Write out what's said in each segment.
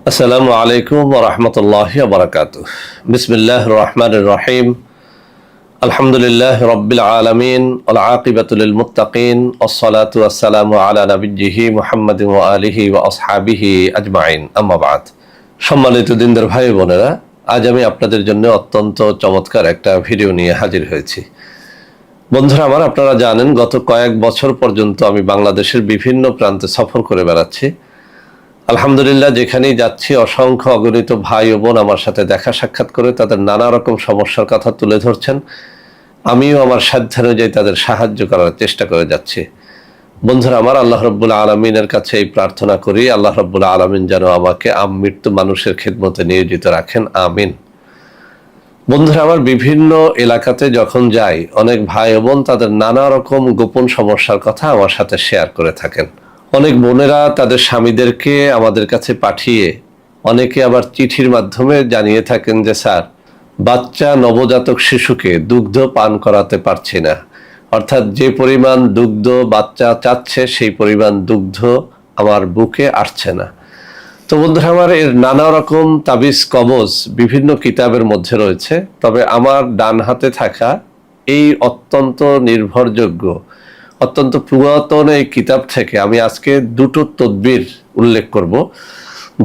আসসালামু আলাইকুম ওয়া রাহমাতুল্লাহি ওয়া বারাকাতুহু। বিসমিল্লাহির রহমানির রহিম। আলহামদুলিল্লাহি রাব্বিল আলামিন ওয়াল আকিবাতু লিল মুত্তাকিন ওয়াসসালাতু ওয়াসসালামু আলা নাবিয়্যিহি মুহাম্মাদিন ওয়া আলিহি ওয়া আসহাবিহি আজমাইন। আম্মা বা'দ। সম্মানিত দিনদার ভাই বোনেরা, আজ আমি আপনাদের জন্য অত্যন্ত চমৎকার একটা ভিডিও নিয়ে হাজির হয়েছি। বন্ধুরা আমার, আপনারা জানেন গত কয়েক বছর পর্যন্ত আমি বাংলাদেশের বিভিন্ন প্রান্তে সফর করে বেড়াচ্ছি। আলহামদুলিল্লাহ, যেখানেই যাচ্ছি অসংখ্য অগণিত ভাই ও বোন আমার সাথে দেখা সাক্ষাৎ করে তাদের নানা রকম সমস্যার কথা তুলে ধরছেন। আমিও আমার সাধ্যানুযায়ী তাদের সাহায্য করার চেষ্টা করে যাচ্ছি। বন্ধুরা আমার, আল্লাহ রাব্বুল আলামিনের কাছে এই প্রার্থনা করি, আল্লাহ রাব্বুল আলামিন যেন আমাকে আমৃত্যু মানুষের খেদমতে নিয়োজিত রাখেন, আমিন। বন্ধুরা আমার, বিভিন্ন এলাকাতে যখন যাই অনেক ভাই ও বোন তাদের নানা রকম গোপন সমস্যার কথা আমার সাথে শেয়ার করে থাকেন। অনেক বোনেরা তাদের স্বামীদেরকে আমাদের কাছে পাঠিয়ে, অনেকে আবার চিঠির মাধ্যমে জানিয়ে থাকেন যে স্যার, বাচ্চা নবজাতক শিশুকে দুগ্ধ পান করাতে পারছি না, অর্থাৎ যে পরিমাণ দুগ্ধ বাচ্চা চাচ্ছে সেই পরিমাণ দুগ্ধ আমার বুকে আসছে না। তো বন্ধুরা আমার, এর নানা রকম তাবিজ কবজ বিভিন্ন কিতাবের মধ্যে রয়েছে, তবে আমার ডান হাতে থাকা এই অত্যন্ত নির্ভরযোগ্য অত্যন্ত পুরাতন এই কিতাব থেকে আমি আজকে দুটো তদবির উল্লেখ করব,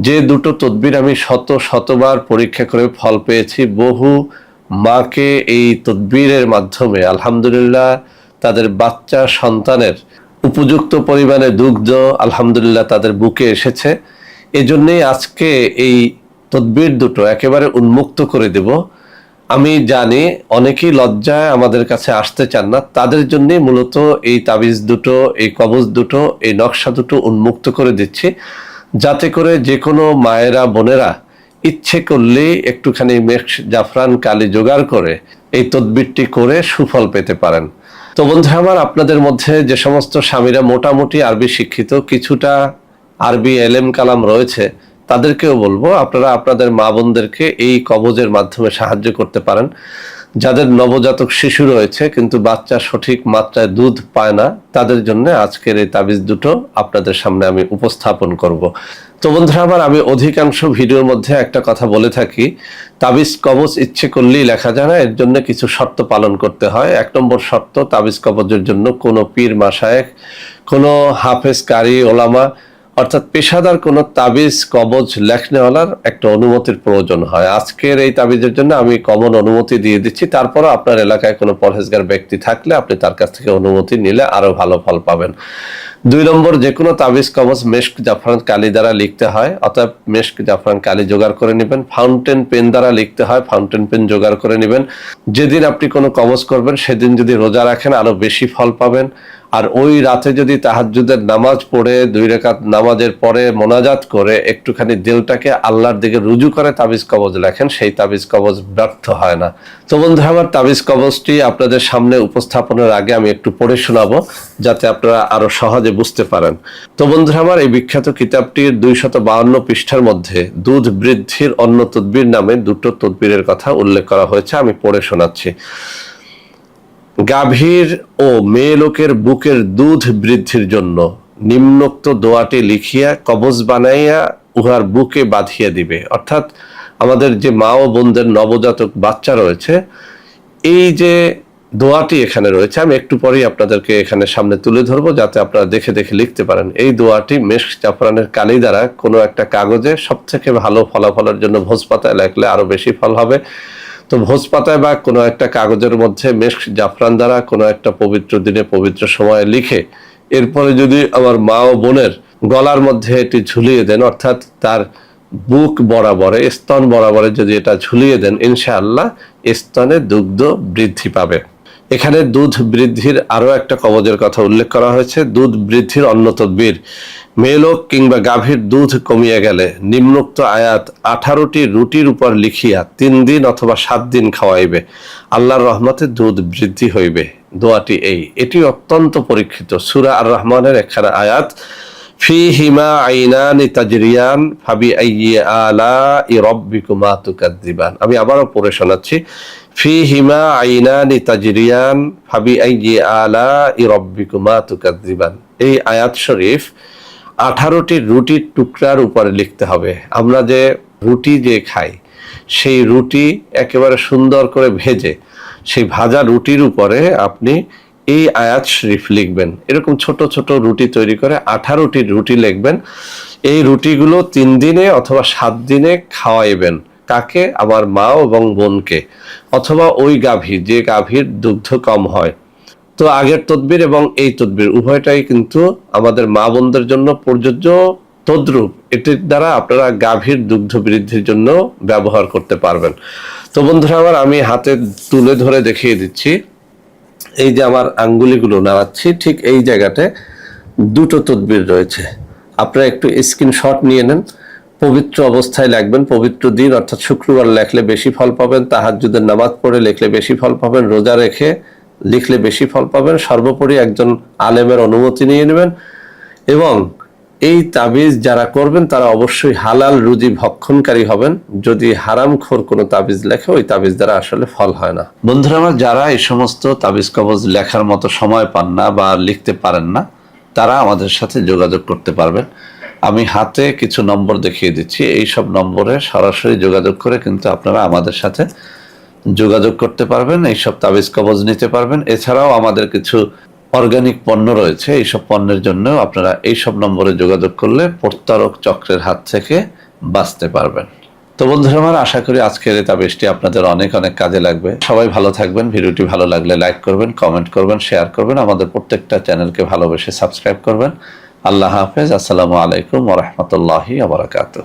যে দুটো তদবির আমি শতবার পরীক্ষা করে ফল পেয়েছি। বহু মাকে এই তদবিরের মাধ্যমে আলহামদুলিল্লাহ তাদের বাচ্চা সন্তানের উপযুক্ত পরিমাণে দুগ্ধ আলহামদুলিল্লাহ তাদের বুকে এসেছে। এজন্যই আজকে এই তদবির দুটো একেবারে উন্মুক্ত করে দেব। আমি জানি অনেকেই লজ্জায় আমাদের কাছে আসতে চান না, তাদের জন্যই মূলত এই তাবিজ দুটো, এই কবজ দুটো, এই নকশা দুটো উন্মুক্ত করে দিচ্ছি, যাতে করে যে কোনো মায়েরা বোনেরা ইচ্ছে করলেই একটুখানি মেক্স জাফরান কালি জোগাড় করে এই তদবিরটি করে সুফল পেতে পারেন। তো বন্ধুরা আমার, আপনাদের মধ্যে যে সমস্ত স্বামীরা মোটামুটি আরবি শিক্ষিত, কিছুটা আরবি এলেম কালাম রয়েছে, তাদেরকেও বলবো আপনারা আপনাদের মা বোনদেরকে এই কবজের মাধ্যমে সাহায্য করতে পারেন। যাদের নবজাতক শিশু রয়েছে কিন্তু বাচ্চা সঠিক মাত্রায় দুধ পায় না, তাদের জন্য আজকের এই তাবিজ দুটো আপনাদের সামনে আমি উপস্থাপন করব। তো বন্ধুরা আমার, আমি অধিকাংশ ভিডিওর মধ্যে একটা কথা বলে থাকি, তাবিজ কবজ ইচ্ছে করলেই লেখা যায় না, এর জন্য কিছু শর্ত পালন করতে হয়। 1 নম্বর শর্ত, তাবিজ কবজের জন্য কোনো পীর মাশায়েখ, কোনো হাফেজ কারি ওলামা অর্থাৎ পেশাদার কোনো তাবিজ কবজ লেখনেওয়ালার একটা অনুমতির প্রয়োজন হয়। আজকের এই তাবিজের জন্য আমি কমন অনুমতি দিয়ে দিচ্ছি, তারপরও আপনার এলাকায় কোনো পরহেজগার ব্যক্তি থাকলে আপনি তার কাছ থেকে অনুমতি নিলে আরো ভালো ফল পাবেন। 2 নম্বর, যে কোনো তাবিজ কবজ মেশক জাফরান কালি দ্বারা লিখতে হয়, অতএব মেশক জাফরান কালি জোগাড় করে নেবেন। ফাউন্টেন পেন দ্বারা লিখতে হয়, ফাউন্টেন পেন জোগাড় করে নেবেন। যেদিন আপনি কোনো কবজ করবেন সেদিন যদি রোজা রাখেন আরো বেশি ফল পাবেন। আর ওই রাতে যদি তাহাজ্জুদের নামাজ পড়ে 2 রাকাত নামাজের পরে মোনাজাত করে একটুখানি দিলটাকে আল্লাহর দিকে রুজু করে তাবিজ কবজ লেখেন, সেই তাবিজ কবজ ব্যর্থ হয় না। তো বন্ধুরা আমার, তাবিজ কবজটি আপনাদের সামনে উপস্থাপনের আগে আমি একটু পড়ে শোনাবো, যাতে আপনারা আরো সহজে বুঝতে পারেন। তো বন্ধুরা আমার, এই বিখ্যাত কিতাবটির 252 পৃষ্ঠার মধ্যে দুধ বৃদ্ধির অন্য তদবির নামে দুটো তদবিরের কথা উল্লেখ করা হয়েছে, আমি পড়ে শোনাচ্ছি। গাভীর ও মেয়ে লোকের বুকের দুধ বৃদ্ধির জন্য নিম্নোক্ত দোয়াটি লিখিয়া কবজ বানাইয়া উহার বুকে বাঁধিয়া দিবে। অর্থাৎ আমাদের যে মা ও বোনদের নবজাতক বাচ্চা রয়েছে, এই যে দোয়াটি এখানে রয়েছে, আমি একটু পরেই আপনাদেরকে এখানে সামনে তুলে ধরবো, যাতে আপনারা দেখে দেখে লিখতে পারেন। এই দোয়াটি মেশক জাফরানের কালি দ্বারা কোনো একটা কাগজে, সব থেকে ভালো ফলাফলের জন্য ভোজ পাতায় লেখলে আরো বেশি ফল হবে। তো ভোজ পাতায় বা কোনো একটা কাগজের মধ্যে মেশক জাফরান দ্বারা কোনো একটা পবিত্র দিনে পবিত্র সময়ে লিখে এরপরে যদি আমার মা ও বোনের গলার মধ্যে এটি ঝুলিয়ে দেন, অর্থাৎ তার বুক বরাবরে, স্তন বরাবরে যদি এটা ঝুলিয়ে দেন, ইনশাআল্লাহ স্তনে দুগ্ধ বৃদ্ধি পাবে। এখানে দুধ বৃদ্ধির আরো একটা কবজের কথা উল্লেখ করা হয়েছে। দুধ বৃদ্ধির অন্য তদবির, মেয়েলোক কিংবা গাভীর দুধ কমিয়ে গেলে নিম্নোক্ত আয়াত 18টি রুটির উপর লিখিয়া 3 দিন অথবা 7 দিন খাওয়াইবে, আল্লাহর রহমতে দুধ বৃদ্ধি হইবে। দোয়াটি এটি অত্যন্ত পরীক্ষিত। সূরা আর রহমানের একখানা আয়াত, ফীহিমা আইনানি তাজরিয়ান ফাবিআইয়ি আলাই রাব্বিকুমা তুকাযযিবান। আমি আবারও পড়ে শোনাচ্ছি। ফীহিমা আইনানি তাজরিয়ান ফাবিআইয়ি আলাই রাব্বিকুমা তুকাযযিবান। এই আয়াত শরীফ 18টি রুটির টুকরার উপরে লিখতে হবে। আমরা যে রুটি যে খাই, সেই রুটি একেবারে সুন্দর করে ভেজে সেই ভাজা রুটির উপরে আপনি এই আয়াত শরীফ লিখবেন। এরকম ছোট ছোট রুটি তৈরি করে 18টি রুটি লিখবেন। এই রুটিগুলো 3 দিনে অথবা 7 দিনে খাওয়াইবেন। কাকে? আমার মা এবং বোনকে, অথবা ওই গাভী যে গাভীর দুগ্ধ কম হয়। তো আগের তদবির এবং এই তদবির উভয়টাই কিন্তু আমাদের মা বোনদের জন্য প্রযোজ্য। তদ্রূপ এটির দ্বারা আপনারা গাভীর দুগ্ধ বৃদ্ধির জন্য ব্যবহার করতে পারবেন। তো বন্ধুরা আমার, আমি হাতে তুলে ধরে দেখিয়ে দিচ্ছি। এই যে আমার আঙ্গুলিগুলো নাড়াচ্ছি, ঠিক এই জায়গাতে 2টো তদবির রয়েছে। আপনারা একটু স্ক্রিনশট নিয়ে নেন। পবিত্র অবস্থায় লিখবেন, পবিত্র দিন অর্থাৎ শুক্রবার লিখলে বেশি ফল পাবেন, তাহাজ্জুদের নামাজ পড়ে লিখলে বেশি ফল পাবেন, রোজা রেখে লিখলে বেশি ফল পাবেন। সর্বোপরি একজন আলেমের অনুমতি নিয়ে নেবেন। এবং এই তাবিজ যারা করবেন তারা অবশ্যই হালাল রুজি ভক্ষণকারী হবেন। যদি হারামখোর কোনো তাবিজ লেখে, ওই তাবিজ দ্বারা আসলে ফল হয় না। বন্ধুরা আমার, যারা এই সমস্ত তাবিজ কবজ লেখার মতো সময় পান না বা লিখতে পারেন না, তারা আমাদের সাথে যোগাযোগ করতে পারবেন। আমি হাতে কিছু নম্বর দেখিয়ে দিচ্ছি। এই সব নম্বরে সরাসরি যোগাযোগ করে কিন্তু আপনারা আমাদের সাথে যোগাযোগ করতে পারবেন, এইসব তাবিজ কবজ নিতে পারবেন। এছাড়াও আমাদের কিছু অর্গানিক পণ্য রয়েছে, এইসব পণ্যের জন্য আপনারা এইসব নম্বরে যোগাযোগ করলে প্রতারক চক্রের হাত থেকে বাঁচতে পারবেন। তো বন্ধুরা আমার, আশা করি আজকের এই তাবিজটি আপনাদের অনেক অনেক কাজে লাগবে। সবাই ভালো থাকবেন। ভিডিওটি ভালো লাগলে লাইক করবেন, কমেন্ট করবেন, শেয়ার করবেন। আমাদের প্রত্যেকটা চ্যানেলকে ভালোবেসে সাবস্ক্রাইব করবেন। আল্লাহ হাফেজ। আসসালামু আলাইকুম ওয়া রাহমাতুল্লাহি ওয়া বারাকাতুহু।